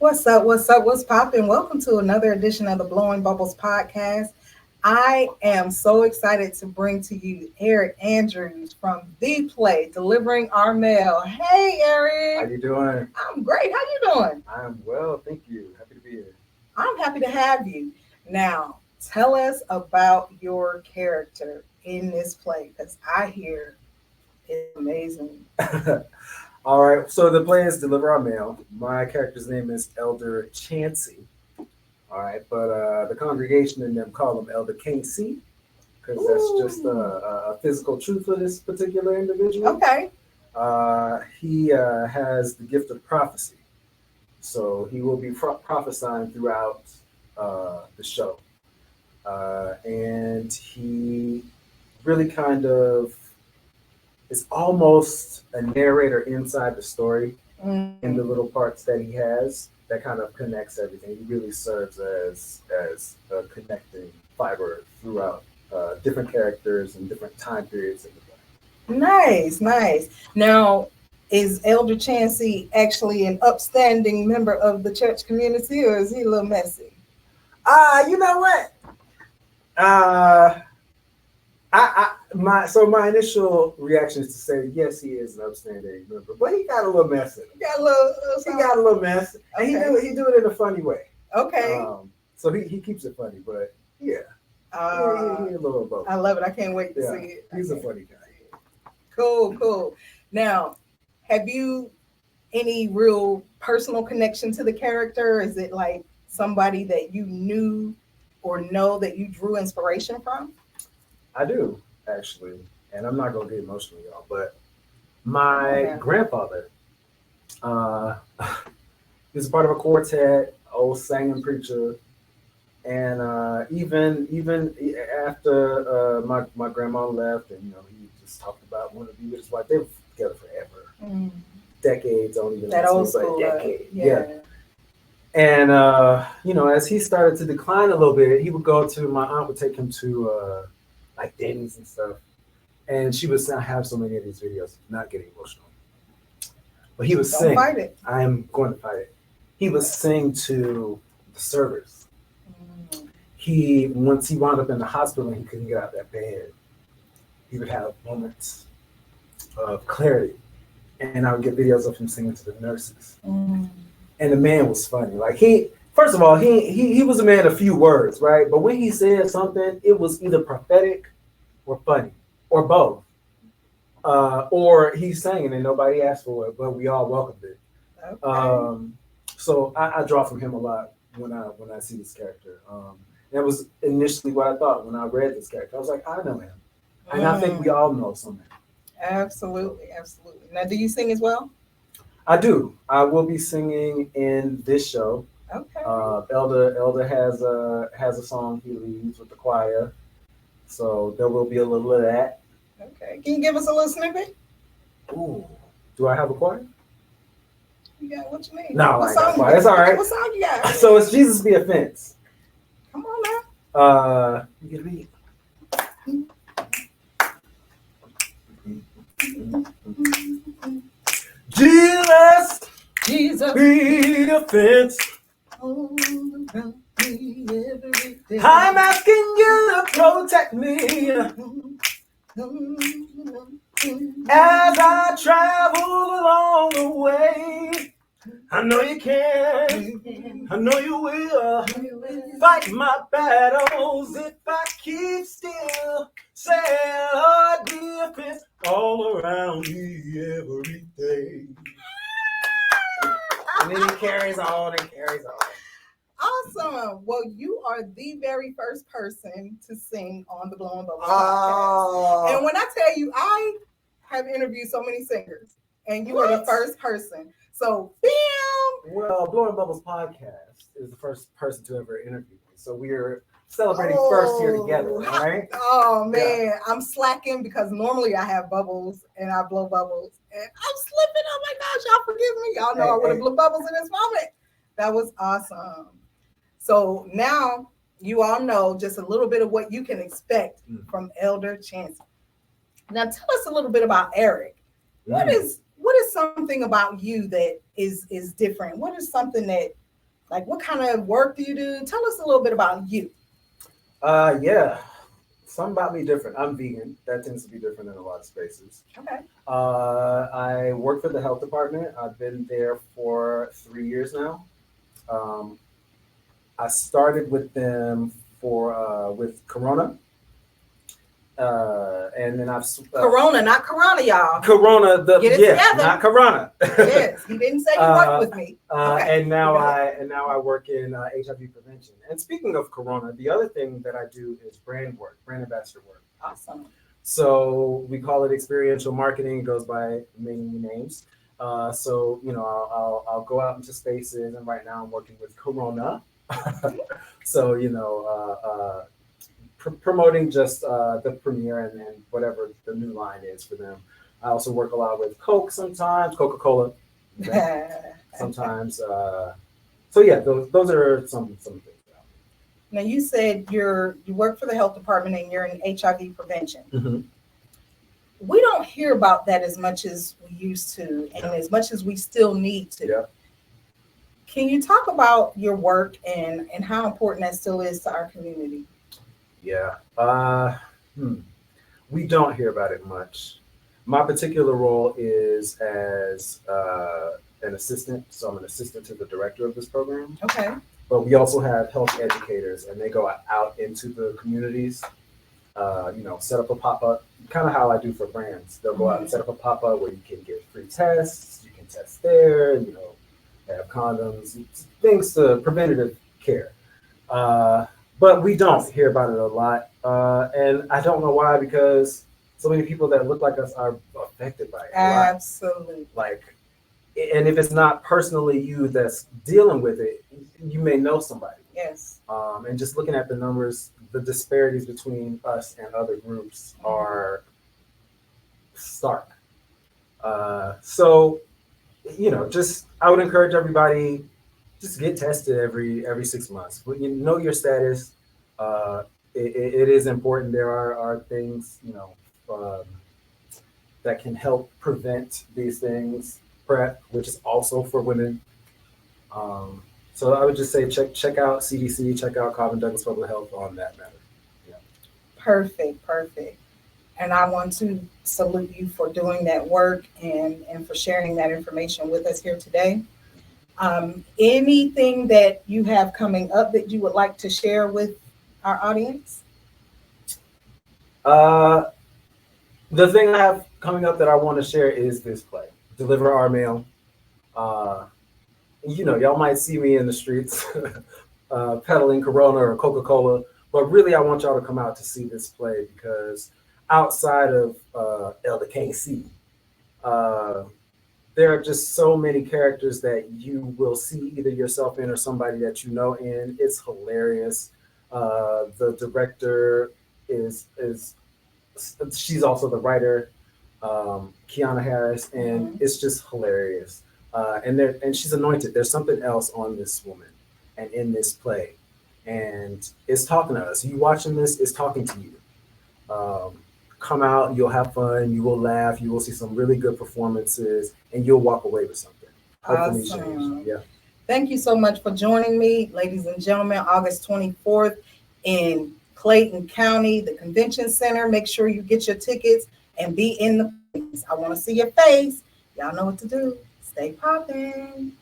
What's up? What's up? What's popping? Welcome to another edition of the Blowing Bubbles podcast. I am so excited to bring to you Eric Andrews from The Play, delivering our mail. Hey, How Eric. you doing? I'm great. How you doing? I'm well, thank you. Happy to be here. I'm happy to have you. Now, tell us about your character in this play, because I hear it's amazing. All right, so the play is Deliver Our Mail. My character's name is Elder Chancey. All right, but the congregation and them call him Elder Chancey because that's just a physical truth for this particular individual. Okay. He has the gift of prophecy, so he will be prophesying throughout the show. And he really kind of is almost a narrator inside the story in the little parts that he has that kind of connects everything. He really serves as a connecting fiber throughout different characters and different time periods in the play. Nice, nice. Now, is Elder Chancey actually an upstanding member of the church community, or is he a little messy? You know what? My initial reaction is to say yes, he is an upstanding member, but he got a little messy. He got a little. He got a little mess, and Okay. he do it in a funny way. Okay. So he keeps it funny, but yeah, he a little both. I love it. I can't wait to Yeah, see it. he's a funny guy. Cool, cool. Now, have you any real personal connection to the character? Is it like somebody that you knew or know that you drew inspiration from? I do actually, and I'm not gonna get emotional, y'all, but my Yeah. grandfather, uh, he was part of a quartet, old singing preacher, and even after my grandma left, and he just talked about wanting to be with his wife. They were together forever, decades, don't even That ask me, old but school. decade, Yeah. And as he started to decline a little bit, he would go to my aunt would take him to like Denny's and stuff, and she would have so many of these videos, not getting emotional, but he would Don't sing. fight it. I am going to fight it. He would sing to the servers. Once he wound up in the hospital and he couldn't get out of that bed, he would have moments of clarity, and I would get videos of him singing to the nurses. And the man was funny. Like first of all, he was a man of few words, right? But when he said something, it was either prophetic or funny or both. Or he sang it and nobody asked for it, but we all welcomed it. Okay. So I draw from him a lot when I see this character. That was initially what I thought when I read this character. I was like, I know him, and I think we all know someone. Absolutely, absolutely. Now, do you sing as well? I do. I will be singing in this show. Okay. Elder has a song he leads with the choir, so there will be a little of that. Okay. Can you give us a little snippet? Ooh, do I have a choir? You got what you mean? No, What I got song? choir. It's all right. What song you got? So it's Jesus Be Offense. Come on now. You get me. Jesus be offense. I'm asking you to protect me as I travel along the way. I know you can, I know you will fight my battles if I keep still. Say, Lord, be offense all around me every day. And then he carries on and carries on. Awesome. Well, you are the very first person to sing on the Blowing Bubbles podcast. Oh. And when I tell you, I have interviewed so many singers, and you are the first person. So, bam! Well, Blowing Bubbles podcast is the first person to ever interview me. So we're celebrating first here together, all right? Oh, man. Yeah. I'm slacking because normally I have bubbles and I blow bubbles. And I'm slipping. Oh, my gosh. Y'all forgive me. Y'all know I would have blew bubbles in this moment. That was awesome. So now you all know just a little bit of what you can expect from Elder Chancey. Now tell us a little bit about Eric. What is something about you that is different? What is something that Like, what kind of work do you do? Tell us a little bit about you. Yeah. Something about me different. I'm vegan. That tends to be different in a lot of spaces. Okay. I work for the health department. I've been there for 3 years now. Um, I started with them for with Corona, and then Corona, not Corona, y'all. Corona. Get it together. Not Corona. Yes, he didn't say you worked with me. Okay. And now I work in HIV prevention. And speaking of Corona, the other thing that I do is brand work, brand ambassador work. Awesome. So we call it experiential marketing. It goes by many names. So I'll go out into spaces, and right now I'm working with Corona. So promoting just the premiere and whatever the new line is for them. I also work a lot with Coke sometimes, Coca-Cola sometimes. So yeah, those are some things. Now you said you work for the health department and you're in HIV prevention. Mm-hmm. We don't hear about that as much as we used to, and as much as we still need to. Yeah. Can you talk about your work and how important that still is to our community? Yeah. We don't hear about it much. My particular role is as an assistant. So I'm an assistant to the director of this program. Okay. But we also have health educators, and they go out into the communities, set up a pop-up, kind of how I do for brands. They'll go out and set up a pop-up where you can get free tests, you can test there, have condoms, things to preventative care. But we don't hear about it a lot. And I don't know why, because so many people that look like us are affected by it. Absolutely. And if it's not personally you that's dealing with it, you may know somebody. Yes. And just looking at the numbers, the disparities between us and other groups are stark. So, I would encourage everybody, just get tested every 6 months. But you know your status. It is important. There are things, that can help prevent these things. PrEP, which is also for women. So I would just say check out CDC, check out Calvin Douglas Public Health on that matter. Yeah. Perfect. And I want to salute you for doing that work and for sharing that information with us here today. Anything that you have coming up that you would like to share with our audience? The thing I have coming up that I want to share is this play, Deliver Our Mail. Y'all might see me in the streets peddling Corona or Coca-Cola, but really I want y'all to come out to see this play, because outside of Elder Chancey, there are just so many characters that you will see either yourself in or somebody that you know in. It's hilarious. The director she's also the writer, Kiana Harris, and it's just hilarious. And she's anointed. There's something else on this woman and in this play, and it's talking to us. You watching this, it's talking to you. Come out, you'll have fun, you will laugh, you will see some really good performances, and you'll walk away with something. Hopefully change. Yeah. Thank you so much for joining me, ladies and gentlemen. August 24th in Clayton County, the Convention Center. Make sure you get your tickets and be in the place. I want to see your face. Y'all know what to do. Stay popping.